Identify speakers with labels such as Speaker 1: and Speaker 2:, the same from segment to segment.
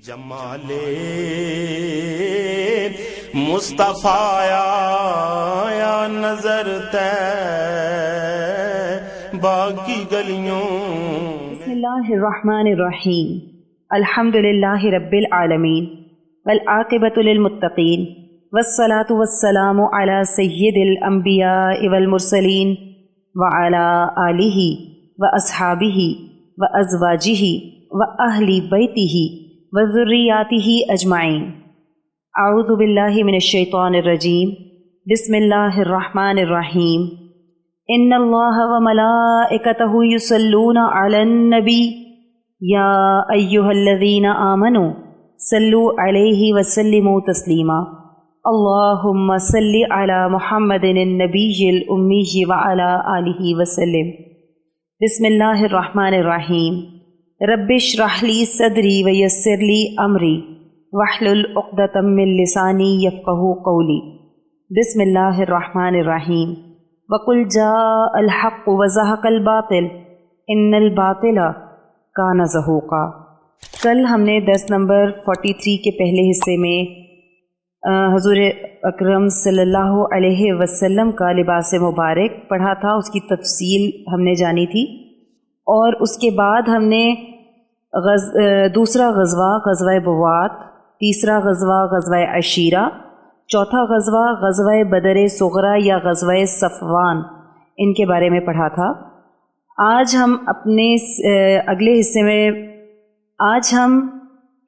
Speaker 1: جمال مصطفیٰ یا نظر باقی گلیوں.
Speaker 2: بسم اللہ الرحمن الرحیم. الحمد للہ رب العالمین والعاقبۃ للمتقین والصلاة والسلام علی سید الانبیاء والمرسلین وعلی آلہ واصحابہ وازواجہ واہل بیتہ وذریاتہ اجمعین. اعوذ باللہ من الشیطان الرجیم. بسم اللہ الرحمن الرحیم. ان اللہ وملائکتہ یصلون علی النبی یا ایہا الذین آمنوا صلوا علیہ وسلموا تسلیما. اللہم صل علی محمد النبی الامی وعلی آلہ وسلم. بسم اللہ الرحمن الرحیم. رب اشرح لی صدری ویسر لی امری واحلل عقدۃ من لسانی یفقہوا قولی. بسم اللہ الرحمن الرحیم. وقل جاء الحق وزہق الباطل ان الباطل کان زہوقا. کل ہم نے درس نمبر 43 کے پہلے حصے میں حضور اکرم صلی اللہ علیہ وسلم کا لباس مبارک پڑھا تھا. اس کی تفصیل ہم نے جانی تھی، اور اس کے بعد ہم نے دوسرا غزوہ غزوہ بوات، تیسرا غزوہ غزوہ عشیرہ، چوتھا غزوہ غزوہ بدر صغریٰ یا غزوہ صفوان، ان کے بارے میں پڑھا تھا. آج ہم اپنے اگلے حصے میں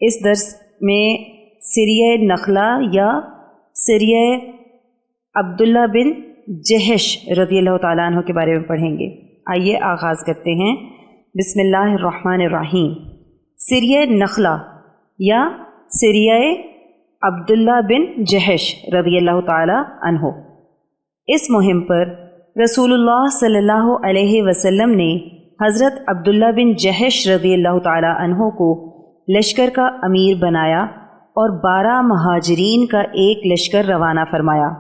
Speaker 2: اس درس میں سریہ نخلہ یا سریہ عبداللہ بن جہش رضی اللہ تعالیٰ عنہ کے بارے میں پڑھیں گے. آئیے آغاز کرتے ہیں. بسم اللہ الرحمن الرحیم. سریہ نخلہ یا سریہ عبداللہ بن جہش رضی اللہ تعالی عنہ. اس مہم پر رسول اللہ صلی اللہ علیہ وسلم نے حضرت عبداللہ بن جہش رضی اللہ تعالی عنہ کو لشکر کا امیر بنایا اور 12 مہاجرین کا ایک لشکر روانہ فرمایا.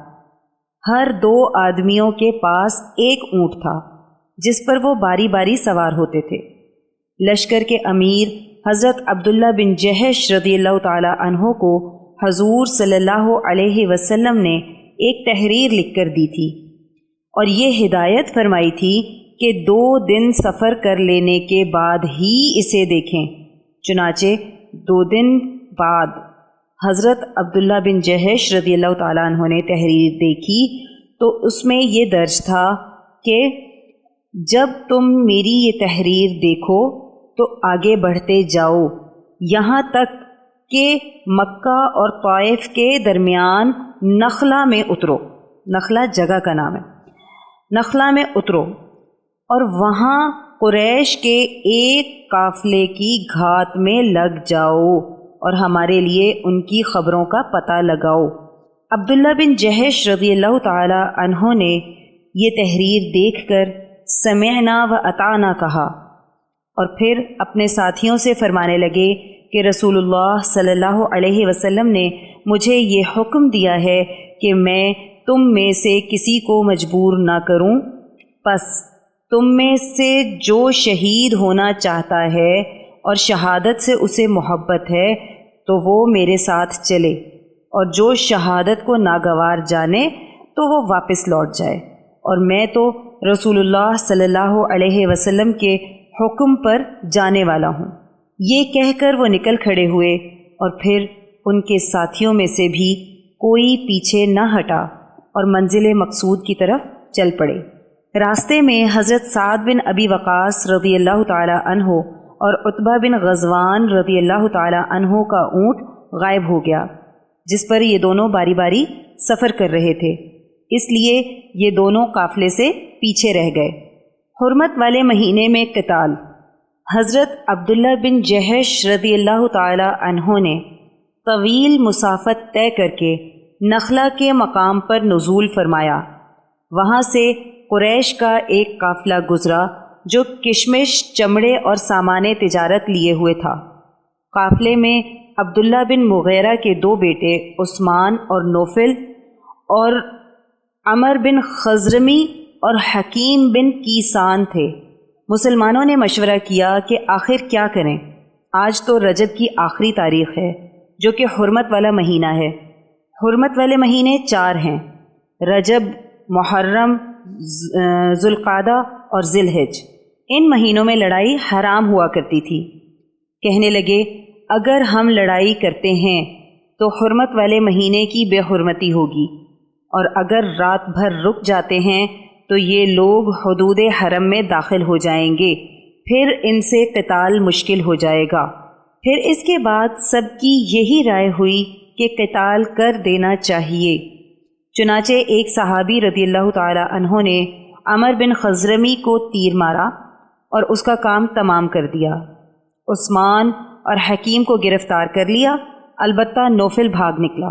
Speaker 2: ہر 2 آدمیوں کے پاس ایک اونٹ تھا جس پر وہ باری باری سوار ہوتے تھے. لشکر کے امیر حضرت عبداللہ بن جہش رضی اللہ تعالی عنہ کو حضور صلی اللہ علیہ وسلم نے ایک تحریر لکھ کر دی تھی اور یہ ہدایت فرمائی تھی کہ 2 دن سفر کر لینے کے بعد ہی اسے دیکھیں. چنانچہ 2 دن بعد حضرت عبداللہ بن جہش رضی اللہ تعالیٰ عنہ نے تحریر دیکھی تو اس میں یہ درج تھا کہ جب تم میری یہ تحریر دیکھو تو آگے بڑھتے جاؤ یہاں تک کہ مکہ اور طائف کے درمیان نخلہ میں اترو. نخلہ جگہ کا نام ہے. نخلہ میں اترو اور وہاں قریش کے ایک قافلے کی گھات میں لگ جاؤ اور ہمارے لیے ان کی خبروں کا پتہ لگاؤ. عبداللہ بن جہش رضی اللہ تعالی عنہ نے یہ تحریر دیکھ کر سمعنا و اطعنا کہا اور پھر اپنے ساتھیوں سے فرمانے لگے کہ رسول اللہ صلی اللہ علیہ وسلم نے مجھے یہ حکم دیا ہے کہ میں تم میں سے کسی کو مجبور نہ کروں، پس تم میں سے جو شہید ہونا چاہتا ہے اور شہادت سے اسے محبت ہے تو وہ میرے ساتھ چلے، اور جو شہادت کو ناگوار جانے تو وہ واپس لوٹ جائے، اور میں تو رسول اللہ صلی اللہ علیہ وسلم کے حکم پر جانے والا ہوں. یہ کہہ کر وہ نکل کھڑے ہوئے اور پھر ان کے ساتھیوں میں سے بھی کوئی پیچھے نہ ہٹا اور منزل مقصود کی طرف چل پڑے. راستے میں حضرت سعد بن ابی وقاص رضی اللہ تعالی عنہ اور عتبہ بن غزوان رضی اللہ تعالی عنہ کا اونٹ غائب ہو گیا جس پر یہ دونوں باری باری سفر کر رہے تھے، اس لیے یہ دونوں قافلے سے پیچھے رہ گئے. حرمت والے مہینے میں قتال. حضرت عبداللہ بن جہش رضی اللہ تعالی عنہ نے طویل مسافت طے کر کے نخلہ کے مقام پر نزول فرمایا. وہاں سے قریش کا ایک قافلہ گزرا جو کشمش، چمڑے اور سامان تجارت لیے ہوئے تھا. قافلے میں عبداللہ بن مغیرہ کے 2 بیٹے عثمان اور نوفل اور عمر بن خزرمی اور حکیم بن کیسان تھے. مسلمانوں نے مشورہ کیا کہ آخر کیا کریں. آج تو رجب کی آخری تاریخ ہے جو کہ حرمت والا مہینہ ہے۔ حرمت والے مہینے 4 ہیں، رجب، محرم، ذوالقعدہ اور ذی الحج۔ ان مہینوں میں لڑائی حرام ہوا کرتی تھی۔ کہنے لگے اگر ہم لڑائی کرتے ہیں تو حرمت والے مہینے کی بے حرمتی ہوگی، اور اگر رات بھر رک جاتے ہیں تو یہ لوگ حدود حرم میں داخل ہو جائیں گے، پھر ان سے قتال مشکل ہو جائے گا۔ پھر اس کے بعد سب کی یہی رائے ہوئی کہ قتال کر دینا چاہیے۔ چنانچہ ایک صحابی رضی اللہ تعالی عنہ نے عمر بن خزرمی کو تیر مارا اور اس کا کام تمام کر دیا۔ عثمان اور حکیم کو گرفتار کر لیا، البتہ نوفل بھاگ نکلا۔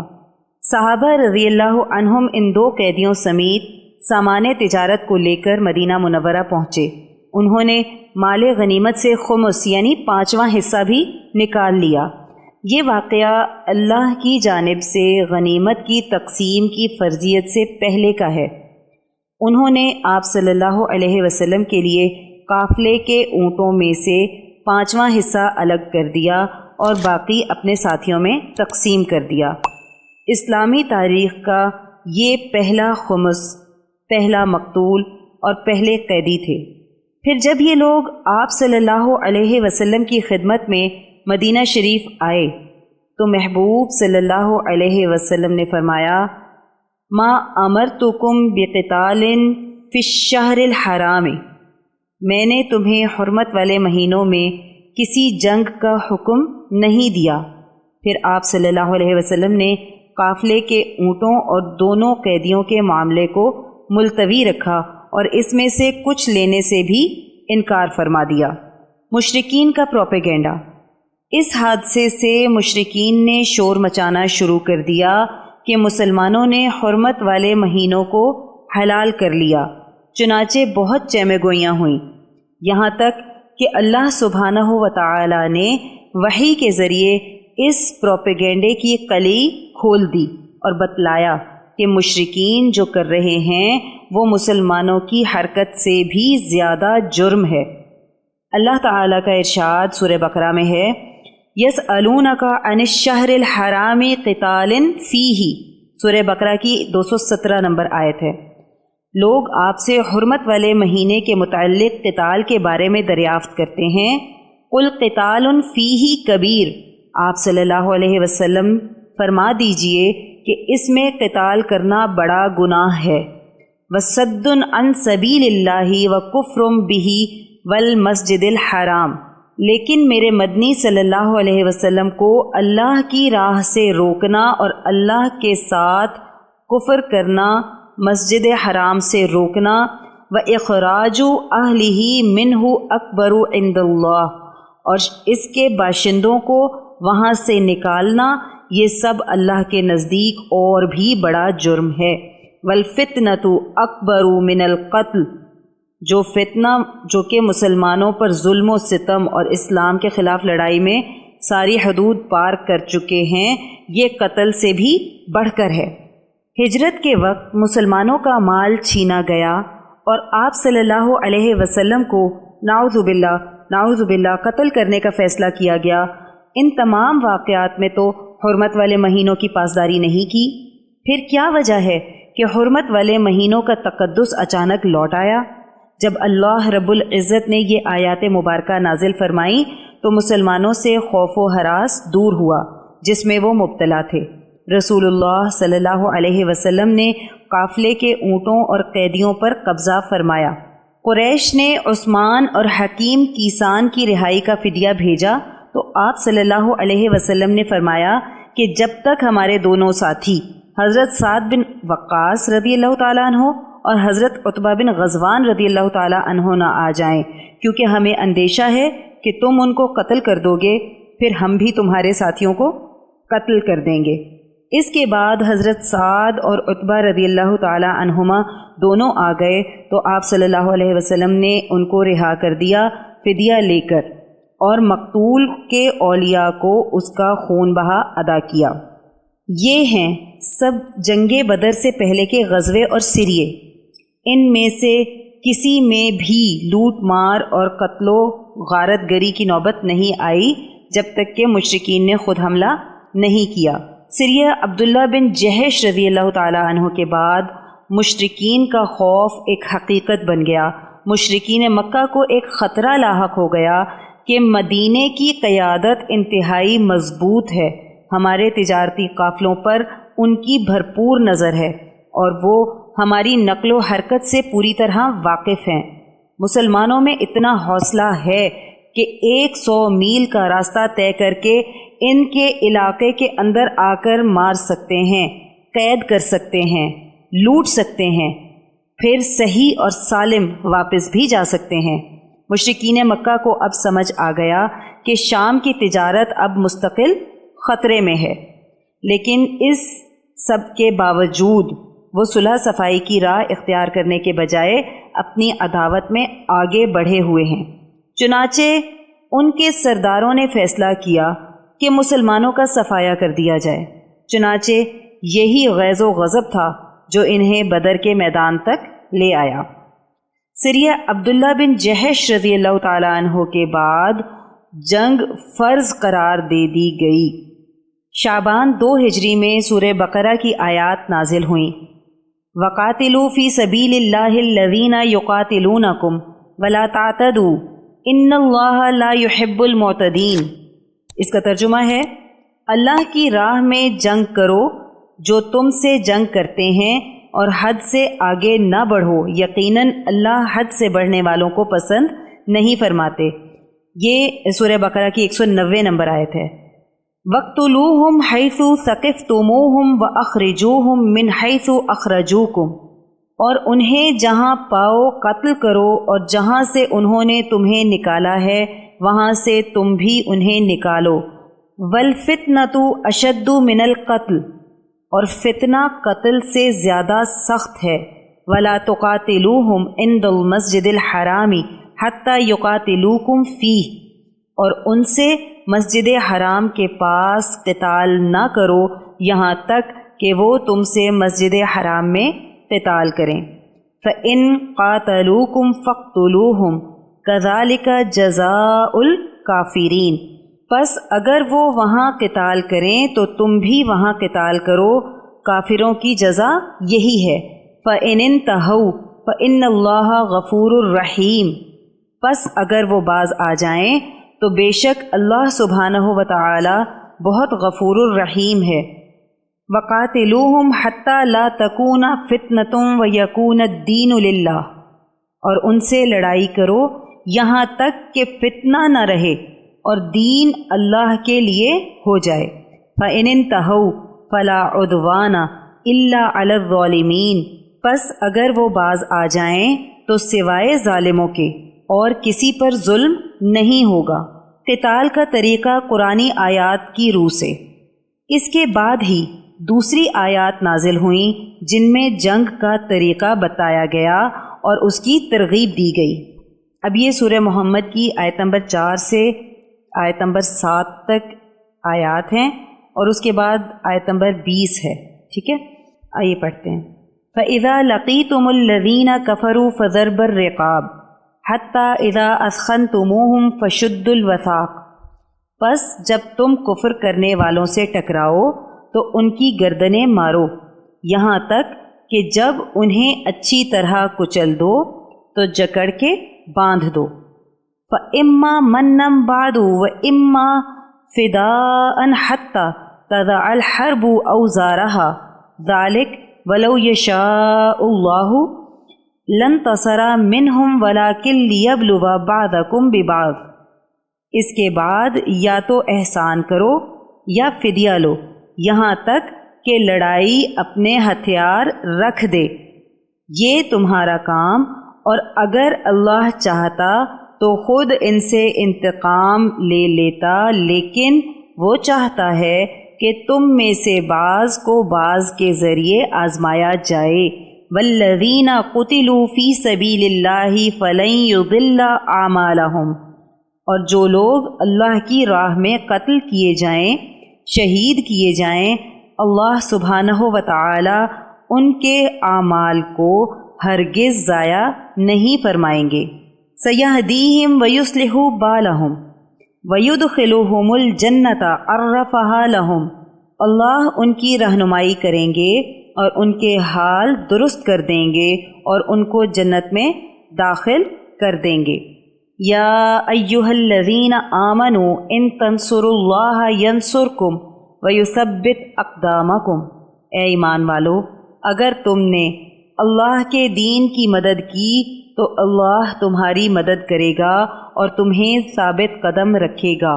Speaker 2: صحابہ رضی اللہ عنہم ان 2 قیدیوں سمیت سامان تجارت کو لے کر مدینہ منورہ پہنچے۔ انہوں نے مال غنیمت سے خمس یعنی 5واں حصہ بھی نکال لیا۔ یہ واقعہ اللہ کی جانب سے غنیمت کی تقسیم کی فرضیت سے پہلے کا ہے۔ انہوں نے آپ صلی اللہ علیہ وسلم کے لیے قافلے کے اونٹوں میں سے 5واں حصہ الگ کر دیا اور باقی اپنے ساتھیوں میں تقسیم کر دیا۔ اسلامی تاریخ کا یہ پہلا خمس، پہلا مقتول اور پہلے قیدی تھے۔ پھر جب یہ لوگ آپ صلی اللہ علیہ وسلم کی خدمت میں مدینہ شریف آئے تو محبوب صلی اللہ علیہ وسلم نے فرمایا ما امرتکم بقتال فی الشہر الحرام، میں نے تمہیں حرمت والے مہینوں میں کسی جنگ کا حکم نہیں دیا۔ پھر آپ صلی اللہ علیہ وسلم نے قافلے کے اونٹوں اور دونوں قیدیوں کے معاملے کو ملتوی رکھا اور اس میں سے کچھ لینے سے بھی انکار فرما دیا۔ مشرکین کا پروپیگنڈا۔ اس حادثے سے مشرکین نے شور مچانا شروع کر دیا کہ مسلمانوں نے حرمت والے مہینوں کو حلال کر لیا۔ چنانچہ بہت چیمے گوئیاں ہوئیں، یہاں تک کہ اللہ سبحانہ و تعالی نے وحی کے ذریعے اس پروپیگنڈے کی کلی کھول دی اور بتلایا کہ مشرکین جو کر رہے ہیں وہ مسلمانوں کی حرکت سے بھی زیادہ جرم ہے۔ اللہ تعالیٰ کا ارشاد سورہ بقرہ میں ہے یسألونک عن الشہر الحرام قتال فیہ، سورہ بقرہ کی 217 نمبر آیت ہے۔ لوگ آپ سے حرمت والے مہینے کے متعلق قتال کے بارے میں دریافت کرتے ہیں۔ قل قتال فیہ کبیر، آپ صلی اللہ علیہ وسلم فرما دیجئے کہ اس میں قتال کرنا بڑا گناہ ہے۔ وصد عن سبیل اللہ وکفر بہ والمسجد الحرام، لیکن میرے مدنی صلی اللہ علیہ وسلم کو اللہ کی راہ سے روکنا اور اللہ کے ساتھ کفر کرنا، مسجد حرام سے روکنا، وَإِخْرَاجُ أَهْلِهِ مِنْهُ أَكْبَرُ عِنْدَ اللَّهِ، اور اس کے باشندوں کو وہاں سے نکالنا، یہ سب اللہ کے نزدیک اور بھی بڑا جرم ہے۔ وَالْفِتْنَةُ أَكْبَرُ مِنَ الْقَتْلِ، جو فتنہ جو کہ مسلمانوں پر ظلم و ستم اور اسلام کے خلاف لڑائی میں ساری حدود پار کر چکے ہیں، یہ قتل سے بھی بڑھ کر ہے۔ ہجرت کے وقت مسلمانوں کا مال چھینا گیا اور آپ صلی اللہ علیہ وسلم کو نعوذ باللہ قتل کرنے کا فیصلہ کیا گیا۔ ان تمام واقعات میں تو حرمت والے مہینوں کی پاسداری نہیں کی۔ پھر کیا وجہ ہے کہ حرمت والے مہینوں کا تقدس اچانک لوٹ آیا؟ جب اللہ رب العزت نے یہ آیات مبارکہ نازل فرمائیں تو مسلمانوں سے خوف و ہراس دور ہوا جس میں وہ مبتلا تھے۔ رسول اللہ صلی اللہ علیہ وسلم نے قافلے کے اونٹوں اور قیدیوں پر قبضہ فرمایا۔ قریش نے عثمان اور حکیم کیسان کی رہائی کا فدیہ بھیجا تو آپ صلی اللہ علیہ وسلم نے فرمایا کہ جب تک ہمارے دونوں ساتھی حضرت سعد بن وقاص رضی اللہ تعالیٰ عنہ اور حضرت عتبہ بن غزوان رضی اللہ تعالیٰ عنہ نہ آ جائیں، کیونکہ ہمیں اندیشہ ہے کہ تم ان کو قتل کر دو گے، پھر ہم بھی تمہارے ساتھیوں کو قتل کر دیں گے۔ اس کے بعد حضرت سعد اور عتبہ رضی اللہ تعالی عنہما دونوں آ گئے تو آپ صلی اللہ علیہ وسلم نے ان کو رہا کر دیا فدیہ لے کر، اور مقتول کے اولیاء کو اس کا خون بہا ادا کیا۔ یہ ہیں سب جنگ بدر سے پہلے کے غزوے اور سریے۔ ان میں سے کسی میں بھی لوٹ مار اور قتل و غارت گری کی نوبت نہیں آئی جب تک کہ مشرکین نے خود حملہ نہیں کیا۔ سریہ عبداللہ بن جہش رضی اللہ تعالیٰ عنہ کے بعد مشرکین کا خوف ایک حقیقت بن گیا۔ مشرکین مکہ کو ایک خطرہ لاحق ہو گیا کہ مدینے کی قیادت انتہائی مضبوط ہے، ہمارے تجارتی قافلوں پر ان کی بھرپور نظر ہے اور وہ ہماری نقل و حرکت سے پوری طرح واقف ہیں۔ مسلمانوں میں اتنا حوصلہ ہے کہ 100 میل کا راستہ طے کر کے ان کے علاقے کے اندر آ کر مار سکتے ہیں، قید کر سکتے ہیں، لوٹ سکتے ہیں، پھر صحیح اور سالم واپس بھی جا سکتے ہیں۔ مشرکین مکہ کو اب سمجھ آ گیا کہ شام کی تجارت اب مستقل خطرے میں ہے، لیکن اس سب کے باوجود وہ صلح صفائی کی راہ اختیار کرنے کے بجائے اپنی عداوت میں آگے بڑھے ہوئے ہیں۔ چنانچہ ان کے سرداروں نے فیصلہ کیا کہ مسلمانوں کا صفایا کر دیا جائے۔ چنانچہ یہی غیظ و غضب تھا جو انہیں بدر کے میدان تک لے آیا۔ سریہ عبداللہ بن جہش رضی اللہ تعالیٰ عنہ کے بعد جنگ فرض قرار دے دی گئی۔ شعبان 2 ہجری میں سورہ بقرہ کی آیات نازل ہوئیں۔ وَقَاتِلُوا فِي سَبِيلِ اللَّهِ الَّذِينَ يُقَاتِلُونَكُمْ وَلَا تَعْتَدُوا إِنَّ اللَّهَ لَا يُحِبُّ الْمُعْتَدِينَ۔ اس کا ترجمہ ہے، اللہ کی راہ میں جنگ کرو جو تم سے جنگ کرتے ہیں اور حد سے آگے نہ بڑھو، یقیناً اللہ حد سے بڑھنے والوں کو پسند نہیں فرماتے۔ یہ سورہ بقرہ کی 190 نمبر آیت ہے۔ وَاقْتُلُوهُمْ حَيْثُ ثَقِفْتُمُوهُمْ وَأَخْرِجُوهُمْ مِنْ حَيْثُ أَخْرَجُوكُمْ، اور انہیں جہاں پاؤ قتل کرو اور جہاں سے انہوں نے تمہیں نکالا ہے وہاں سے تم بھی انہیں نکالو۔ وَالْفِتْنَةُ أَشَدُّ مِنَ الْقَتْلِ، اور فتنہ قتل سے زیادہ سخت ہے۔ وَلَا تُقَاتِلُوهُمْ عِنْدَ الْمَسْجِدِ الْحَرَامِ حَتَّى يُقَاتِلُوكُمْ فِيهِ، اور ان سے مسجد حرام کے پاس قتال نہ کرو یہاں تک کہ وہ تم سے مسجد حرام میں قتال کریں۔ فَإِن قَاتَلُوكُمْ فَاقْتُلُوهُمْ كَذَلِكَ جَزَاءُ الْكَافِرِينَ، پس اگر وہ وہاں قتال کریں تو تم بھی وہاں قتال کرو، کافروں کی جزا یہی ہے۔ فَإِنِ انْتَهَوْا فَإِنَّ اللَّهَ غَفُورٌ رَحِيمٌ، پس اگر وہ باز آ جائیں تو بے شک اللہ سبحانہ و تعالی بہت غفور الرحیم ہے۔ وَقَاتِلُوهُمْ حَتَّى لَا تَكُونَ فِتْنَةٌ وَيَكُونَ الدِّينُ لِلَّهِ، اور ان سے لڑائی کرو یہاں تک کہ فتنہ نہ رہے اور دین اللہ کے لیے ہو جائے۔ فَإِنِ انْتَهَوْا فَلَا عُدْوَانَ إِلَّا عَلَى الظَّالِمِينَ، پس اگر وہ باز آ جائیں تو سوائے ظالموں کے اور کسی پر ظلم نہیں ہوگا۔ قتال کا طریقہ قرآنی آیات کی روح سے۔ اس کے بعد ہی دوسری آیات نازل ہوئیں جن میں جنگ کا طریقہ بتایا گیا اور اس کی ترغیب دی گئی۔ اب یہ سورہ محمد کی آیت نمبر 4 سے آیت نمبر 7 تک آیات ہیں اور اس کے بعد آیت نمبر 20 ہے، ٹھیک ہے؟ آئیے پڑھتے ہیں۔ فَإِذَا لَقِيتُمُ الَّذِينَ كَفَرُوا فَضَرْبَ الرِّقَابِ حَتَّى إِذَا أَثْخَنْتُمُوهُمْ فَشُدُّوا الْوَثَاقَ، پس جب تم کفر کرنے والوں سے ٹکراؤ تو ان کی گردنیں مارو یہاں تک کہ جب انہیں اچھی طرح کچل دو تو جکڑ کے باندھ دو۔ فَإِمَّا مَنًّا بَعْدُ وَإِمَّا فِدَاءً حَتَّى تَضَعَ الْحَرْبُ أَوْزَارَهَا ذَلِكَ وَلَوْ يَشَاءُ اللَّهُ لَانْتَصَرَ مِنْهُمْ وَلَكِنْ لِيَبْلُوَ بَعْضَكُمْ بِبَعْضٍ، اس کے بعد یا تو احسان کرو یا فدیہ لو یہاں تک کہ لڑائی اپنے ہتھیار رکھ دے، یہ تمہارا کام، اور اگر اللہ چاہتا تو خود ان سے انتقام لے لیتا، لیکن وہ چاہتا ہے کہ تم میں سے بعض کو بعض کے ذریعے آزمایا جائے۔ وَالَّذِينَ قُتِلُوا فِي سَبِيلِ اللَّهِ فَلَن يُضِلَّ أَعْمَالَهُمْ، اور جو لوگ اللہ کی راہ میں قتل کیے جائیں، شہید کیے جائیں، اللہ سبحانہ و تعالی ان کے اعمال کو ہرگز ضائع نہیں فرمائیں گے۔ سَيَهْدِيهِمْ وَيُصْلِحُ بَالَهُمْ، وَيُدْخِلُهُمُ الْجَنَّةَ عَرَّفَهَا لَهُمْ، اللہ ان کی رہنمائی کریں گے اور ان کے حال درست کر دیں گے اور ان کو جنت میں داخل کر دیں گے۔ یا ایھا الذین آمنوا ان تنصروا اللہ ینصرکم ویثبت اقدامکم، اے ایمان والو اگر تم نے اللہ کے دین کی مدد کی تو اللہ تمہاری مدد کرے گا اور تمہیں ثابت قدم رکھے گا۔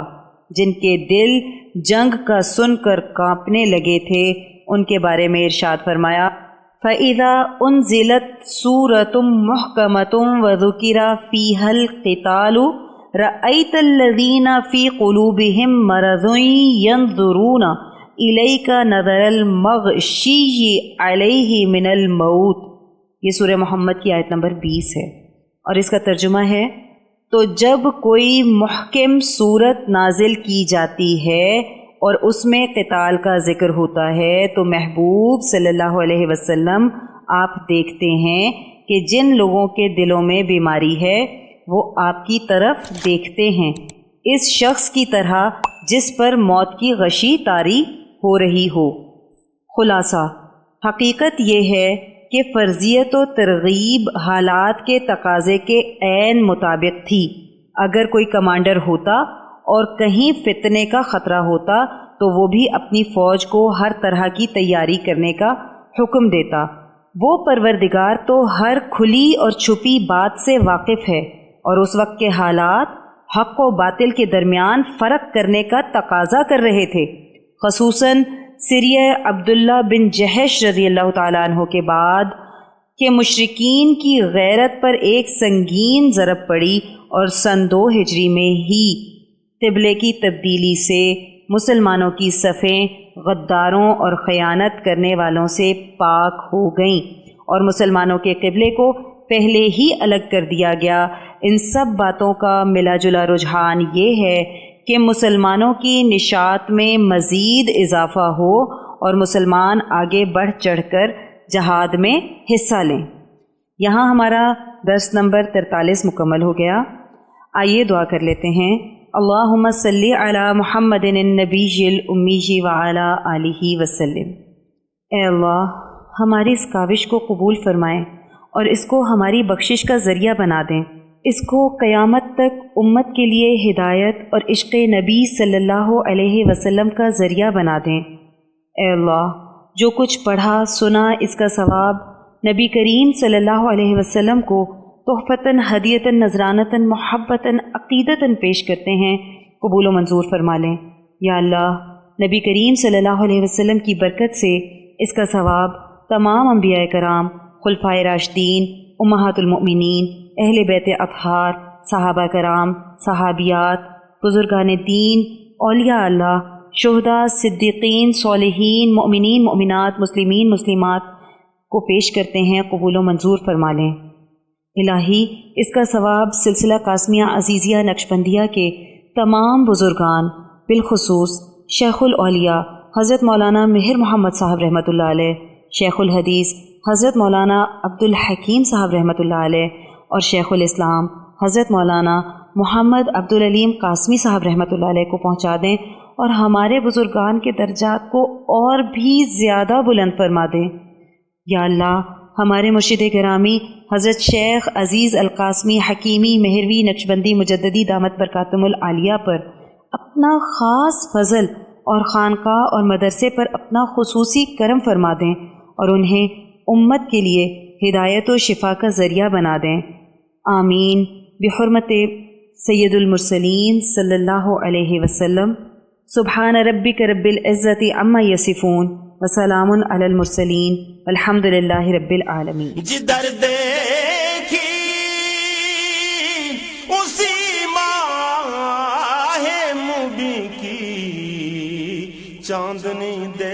Speaker 2: جن کے دل جنگ کا سن کر کانپنے لگے تھے ان کے بارے میں ارشاد فرمایا فَإِذَا أُنزِلَتْ سُورَةٌ مُحْكَمَةٌ وَذُكِرَ فِيهَا الْقِتَالُ رَأَيْتَ الَّذِينَ فِي قُلُوبِهِم مَّرَضٌ يَنظُرُونَ إِلَيْكَ نَظَرَ الْمَغْشِيِّ عَلَيْهِ مِنَ الْمَوْتِ۔ یہ سورہ محمد کی آیت نمبر 20 ہے اور اس کا ترجمہ ہے تو جب کوئی محکم صورت نازل کی جاتی ہے اور اس میں قتال کا ذکر ہوتا ہے تو محبوب صلی اللہ علیہ وسلم آپ دیکھتے ہیں کہ جن لوگوں کے دلوں میں بیماری ہے وہ آپ کی طرف دیکھتے ہیں اس شخص کی طرح جس پر موت کی غشی طاری ہو رہی ہو۔ خلاصہ حقیقت یہ ہے کہ فرضیت و ترغیب حالات کے تقاضے کے عین مطابق تھی۔ اگر کوئی کمانڈر ہوتا اور کہیں فتنے کا خطرہ ہوتا تو وہ بھی اپنی فوج کو ہر طرح کی تیاری کرنے کا حکم دیتا۔ وہ پروردگار تو ہر کھلی اور چھپی بات سے واقف ہے اور اس وقت کے حالات حق و باطل کے درمیان فرق کرنے کا تقاضا کر رہے تھے، خصوصاً سریہ عبداللہ بن جہش رضی اللہ تعالیٰ عنہ کے بعد کہ مشرکین کی غیرت پر ایک سنگین ضرب پڑی اور سن 2 ہجری میں ہی قبلے کی تبدیلی سے مسلمانوں کی صفیں غداروں اور خیانت کرنے والوں سے پاک ہو گئیں اور مسلمانوں کے قبلے کو پہلے ہی الگ کر دیا گیا۔ ان سب باتوں کا ملا جلا رجحان یہ ہے کہ مسلمانوں کی نشاط میں مزید اضافہ ہو اور مسلمان آگے بڑھ چڑھ کر جہاد میں حصہ لیں۔ یہاں ہمارا درس نمبر 43 مکمل ہو گیا۔ آئیے دعا کر لیتے ہیں۔ اللہم صلی علی محمد النبی الامی وعلی آلہ وسلم۔ اے اللہ ہماری اس کاوش کو قبول فرمائیں اور اس کو ہماری بخشش کا ذریعہ بنا دیں، اس کو قیامت تک امت کے لیے ہدایت اور عشق نبی صلی اللہ علیہ وسلم کا ذریعہ بنا دیں۔ اے اللہ جو کچھ پڑھا سنا اس کا ثواب نبی کریم صلی اللہ علیہ وسلم کو تحفتاً ہدیتاً نذرانتاً محبتاً عقیدتاً پیش کرتے ہیں، قبول و منظور فرما لیں۔ یا اللہ نبی کریم صلی اللہ علیہ وسلم کی برکت سے اس کا ثواب تمام انبیاء کرام، خلفائے راشدین، امہات المؤمنین، اہل بیت اطہار، صحابہ کرام، صحابیات، بزرگان دین، اولیاء اللہ، شہداء، صدیقین، صالحین، مؤمنین، مؤمنات، مسلمین، مسلمات کو پیش کرتے ہیں، قبول و منظور فرما لیں۔ الہی اس کا ثواب سلسلہ قاسمیہ عزیزیہ نقشبندیہ کے تمام بزرگان، بالخصوص شیخ الاولیاء حضرت مولانا مہر محمد صاحب رحمۃ اللہ علیہ، شیخ الحدیث حضرت مولانا عبدالحکیم صاحب رحمۃ اللہ علیہ اور شیخ الاسلام حضرت مولانا محمد عبدالعلیم قاسمی صاحب رحمۃ اللہ علیہ کو پہنچا دیں اور ہمارے بزرگان کے درجات کو اور بھی زیادہ بلند فرما دیں۔ یا اللہ ہمارے مرشد گرامی حضرت شیخ عزیز القاسمی حکیمی مہروی نقشبندی مجددی دامت برکاتہم العالیہ پر اپنا خاص فضل اور خانقاہ اور مدرسے پر اپنا خصوصی کرم فرما دیں اور انہیں امت کے لیے ہدایت و شفا کا ذریعہ بنا دیں۔ آمین بحرمت سید المرسلین صلی اللہ علیہ وسلم۔ سبحان ربک رب العزت عما یصفون وسلام علی المرسلین والحمد للہ رب العالمین۔
Speaker 1: جدھر دیکھی اسی ماہ مبیں کی چاندنی دے